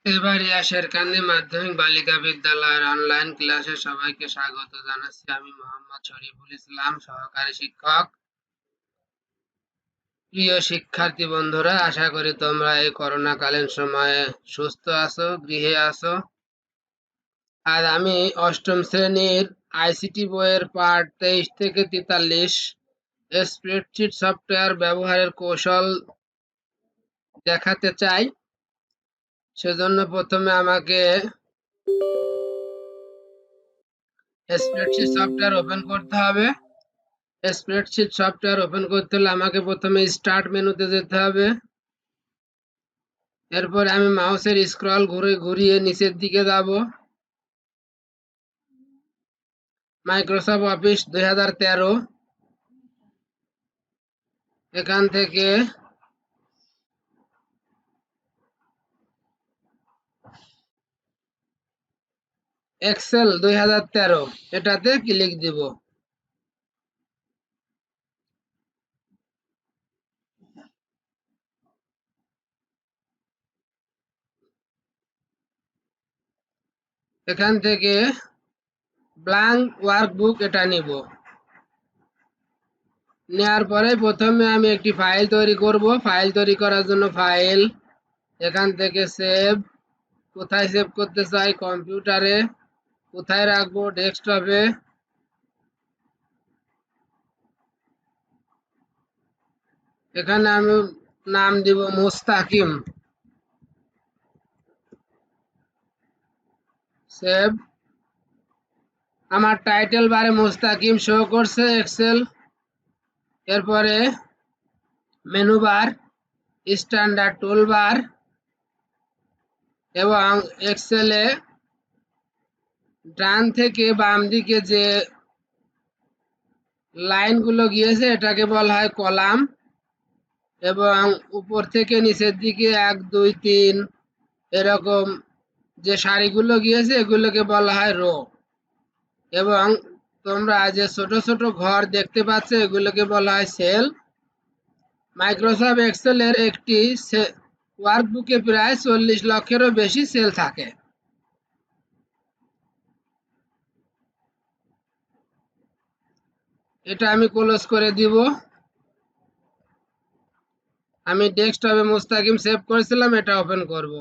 এবার শেরকান্দি মাধ্যমিক বালিকা বিদ্যালয়ের অনলাইন ক্লাসে সবাইকে স্বাগত জানাচ্ছি। আমি মোহাম্মদ শরীফুল ইসলাম, সহকারী শিক্ষক। প্রিয় শিক্ষার্থী বন্ধুরা, আশা করি তোমরা এই করোনাকালীন সময়ে সুস্থ আছো, গৃহে আছো। আর আমি অষ্টম শ্রেণীর আইসিটি বইয়ের পাঠ 23 থেকে 43 স্প্রেডশিট সফটওয়্যার ব্যবহারের কৌশল দেখাতে চাই। সেজন্য প্রথমে আমাকে স্প্রেডশিট সফটওয়্যার ওপেন করতে হবে। স্প্রেডশিট সফটওয়্যার ওপেন করতে হলে আমাকে প্রথমে স্টার্ট মেনুতে যেতে হবে। এরপরে আমি মাউসের স্ক্রল ঘুরিয়ে নিচের দিকে যাব। মাইক্রোসফট অফিস 2013, এখান থেকে এক্সেল 2013 এটাতে ক্লিক দিব। এখান থেকে ব্ল্যাঙ্ক ওয়ার্কবুক এটা নিব। নেওয়ার পরে প্রথমে আমি একটি ফাইল তৈরি করব। ফাইল তৈরি করার জন্য ফাইল, এখান থেকে সেভ। কোথায় সেভ করতে চাই? কম্পিউটারে। কোথায় রাখবো? ডেস্কটপে। এখানে আমি নাম দিব মুস্তাকিম। সেভ। আমার টাইটেল বারে মুস্তাকিম শো করছে এক্সেল। এরপরে মেনু বার, স্ট্যান্ডার্ড টুল বার এবং এক্সেলে ডান থেকে বাম দিকে যে লাইনগুলো গিয়েছে এটাকে বলা হয় কলাম, এবং উপর থেকে নিচের দিকে 1 2 3 এরকম যে সারিগুলো গিয়েছে এগুলোকে বলা হয় রো, এবং তোমরা যে ছোট ছোট ঘর দেখতে পাচ্ছ এগুলোকে বলা হয় সেল। মাইক্রোসফট এক্সেলের একটি ওয়ার্কবুকে প্রায় 40 লক্ষেরও বেশি সেল থাকে। এটা আমি ক্লোজ করে দিব। আমি ডেস্কটপে মুস্তাকিম সেভ করেছিলাম, এটা ওপেন করব।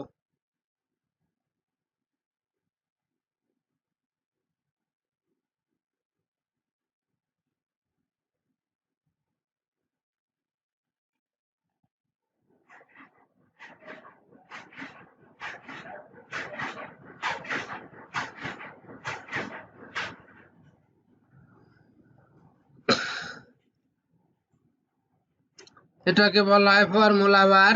এটাকে বলা হয় ফর্মুলা বার।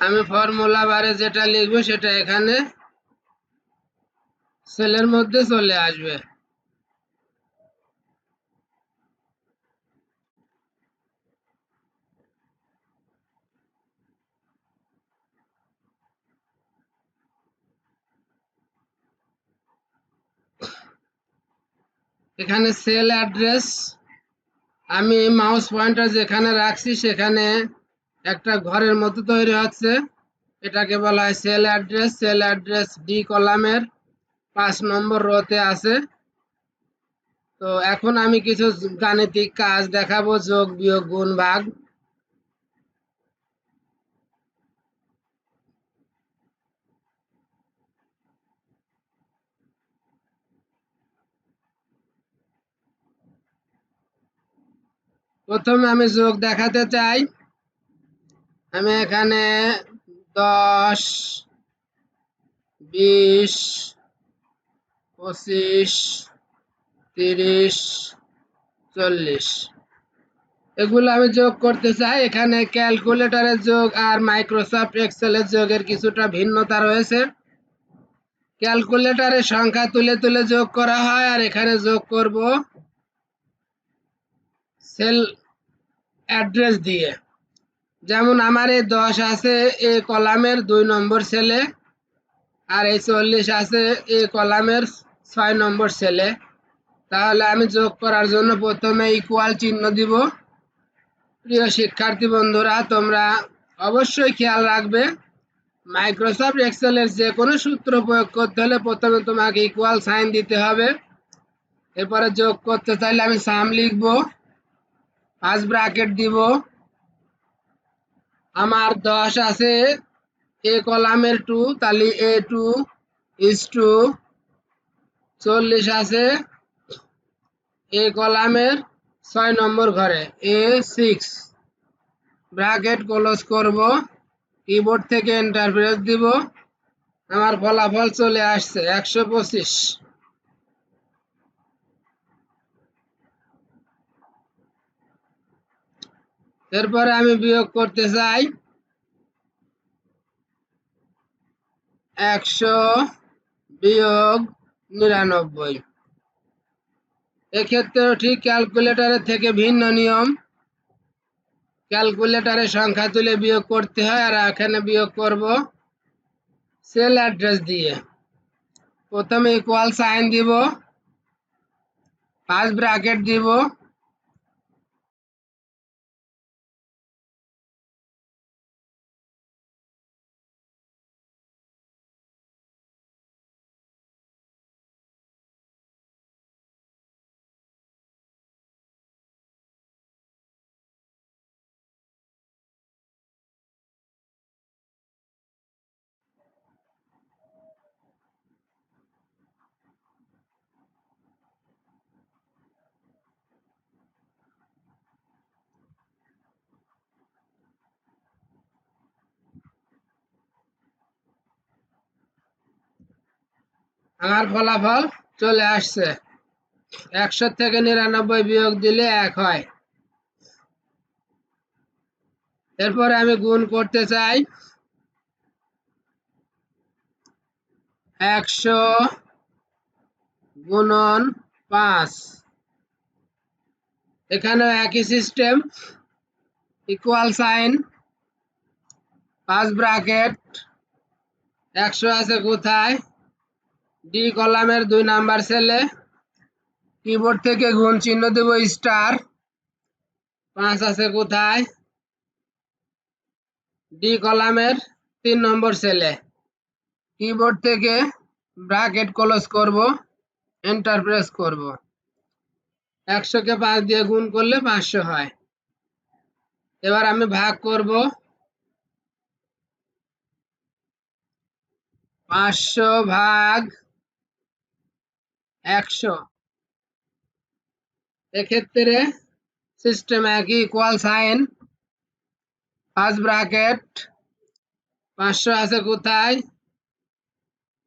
আমি ফর্মুলা বারে যেটা লিখবো সেটা এখানে সেলের মধ্যে চলে আসবে। এখানে সেল অ্যাড্রেস, আমি মাউস পয়েন্টার যেখানে রাখছি সেখানে একটা ঘরের মতো তৈরি হচ্ছে, এটাকে বলা হয় sell address. Sell address D কলামের 5 নম্বর রোতে আছে। তো এখন আমি কিছু গাণিতিক কাজ দেখাবো, যোগ বিয়োগ গুণ ভাগ। প্রথমে আমি যোগ দেখাতে চাই। আমি এখানে 10 20 25 30 40 এগুলো আমি যোগ করতে চাই। এখানে ক্যালকুলেটরের যোগ আর মাইক্রোসফট এক্সেলের যোগের কিছুটা ভিন্নতা রয়েছে। ক্যালকুলেটরে সংখ্যা তুলে তুলে যোগ করা হয়, আর এখানে যোগ করব সেল অ্যাড্রেস দিয়ে। যেমন আমার এই 10 আছে এই কলামের 2 নম্বর সেলে, আর এই 40 আছে এই কলামের 6 নম্বর সেলে। তাহলে আমি যোগ করার জন্য প্রথমে ইকুয়াল চিহ্ন দিব। প্রিয় শিক্ষার্থী বন্ধুরা, তোমরা অবশ্যই খেয়াল রাখবে, মাইক্রোসফট এক্সেলের যে কোনো সূত্র প্রয়োগ করতে হলে প্রথমে তোমাকে ইকুয়াল সাইন দিতে হবে। এরপরে যোগ করতে চাইলে আমি সাম লিখব, 5 ব্র্যাকেট দিব। আমার 10 আছে এ কলামের 2, তাহলে A2 is 2। 40 আছে এ কলামের 6 নম্বর ঘরে, A6। ব্র্যাকেট ক্লোজ করব, কিবোর্ড থেকে এন্টার প্রেস দিব। আমার ফলাফল চলে আসছে 125। এরপরে আমি বিয়োগ করতে চাই 100 বিয়োগ 99। এক্ষেত্রেও ঠিক ক্যালকুলেটরের থেকে ভিন্ন নিয়ম। ক্যালকুলেটরে সংখ্যা তুলে বিয়োগ করতে হয়, আর এখানে বিয়োগ করব সেল অ্যাড্রেস দিয়ে। প্রথমে ইকুয়াল সাইন দিব, 5 ব্র্যাকেট দিব। আমার ফলাফল চলে আসছে। 100 থেকে 99 বিয়োগ দিলে 1 হয়। এরপরে আমি গুণ করতে চাই 100 গুণন 5। এখানে একই সিস্টেম, ইকুয়াল সাইন, 5 ব্র্যাকেট। 100 আছে কোথায়? ডি কলামের 2 নাম্বার সেলে। কিবোর্ড থেকে গুণ চিহ্ন দেব স্টার। 5 আছে কোথায়? ডি কলামের 3 নম্বর সেলে। কিবোর্ড থেকে ব্র্যাকেট ক্লোজ করব, এন্টার প্রেস করব। 100 কে 5 দিয়ে গুণ করলে 500 হয়। এবার আমি ভাগ করব, 500 ভাগ 100। এক্ষেত্রে সিস্টেম একই, ইকুয়াল সাইন, 5 ব্র্যাকেট। 500 আছে কোথায়?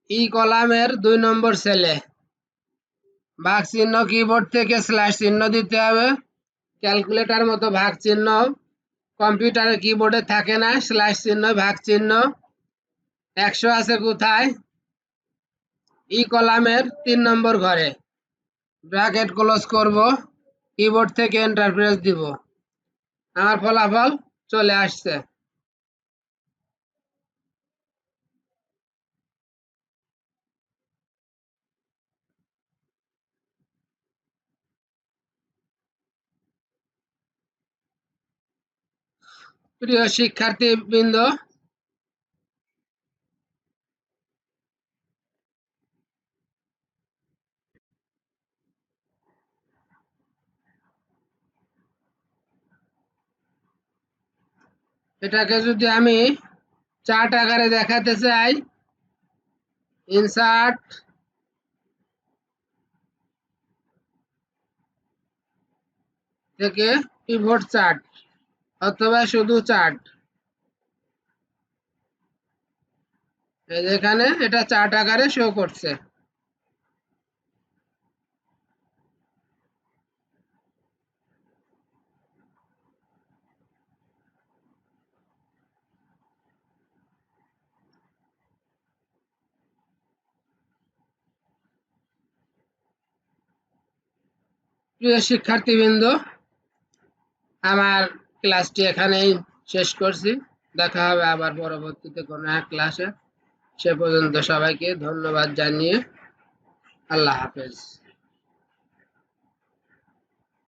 ই কলামের 2 নম্বর সেলে। ভাগ চিহ্ন কিবোর্ড থেকে স্ল্যাশ চিহ্ন দিতে হবে। ক্যালকুলেটর মতো ভাগ চিহ্ন কম্পিউটারের কিবোর্ডে থাকে না, স্ল্যাশ চিহ্ন ভাগ চিহ্ন। 100 আছে কোথায়? ই কলামের 3 নম্বর ঘরে। ব্র্যাকেট ক্লোজ করব, কিবোর্ড থেকে এন্টার প্রেস দিব। আমার ফলাফল চলে আসছে। প্রিয় শিক্ষার্থীবৃন্দ, এটাকে যদি আমি চার্ট আকারে দেখাতে চাই, ইনসার্ট, থেকে পিভট চার্ট অথবা শুধু চার্ট। এখানে এটা চার্ট আকারে শো করছে। প্রিয় শিক্ষার্থীবৃন্দ, আমার ক্লাসটি এখানেই শেষ করছি। দেখা হবে আবার পরবর্তীতে কোনো এক ক্লাসে। সে পর্যন্ত সবাইকে ধন্যবাদ জানিয়ে আল্লাহ হাফেজ।